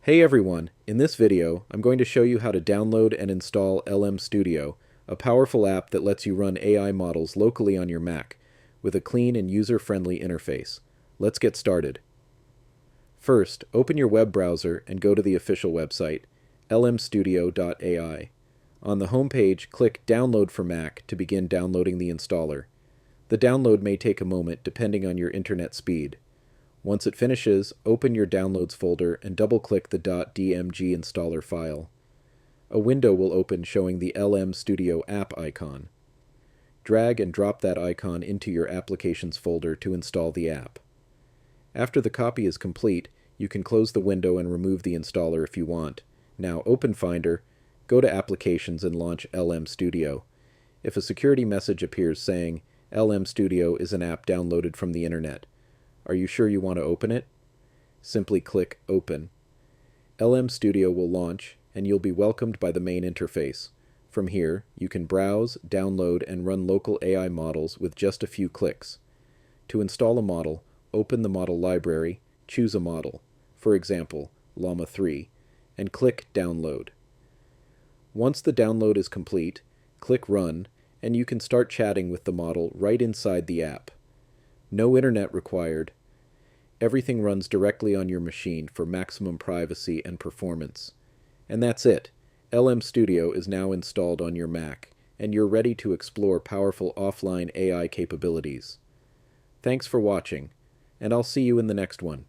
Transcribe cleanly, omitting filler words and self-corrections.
Hey everyone, in this video, I'm going to show you how to download and install LM Studio, a powerful app that lets you run AI models locally on your Mac, with a clean and user-friendly interface. Let's get started. First, open your web browser and go to the official website, lmstudio.ai. On the home page, click Download for Mac to begin downloading the installer. The download may take a moment depending on your internet speed. Once it finishes, open your Downloads folder and double-click the .dmg installer file. A window will open showing the LM Studio app icon. Drag and drop that icon into your Applications folder to install the app. After the copy is complete, you can close the window and remove the installer if you want. Now open Finder, go to Applications and launch LM Studio. If a security message appears saying, LM Studio is an app downloaded from the internet, are you sure you want to open it? Simply click Open. LM Studio will launch, and you'll be welcomed by the main interface. From here, you can browse, download, and run local AI models with just a few clicks. To install a model, open the model library, choose a model, for example, Llama 3, and click Download. Once the download is complete, click Run, and you can start chatting with the model right inside the app. No internet required. Everything runs directly on your machine for maximum privacy and performance. And that's it. LM Studio is now installed on your Mac, and you're ready to explore powerful offline AI capabilities. Thanks for watching, and I'll see you in the next one.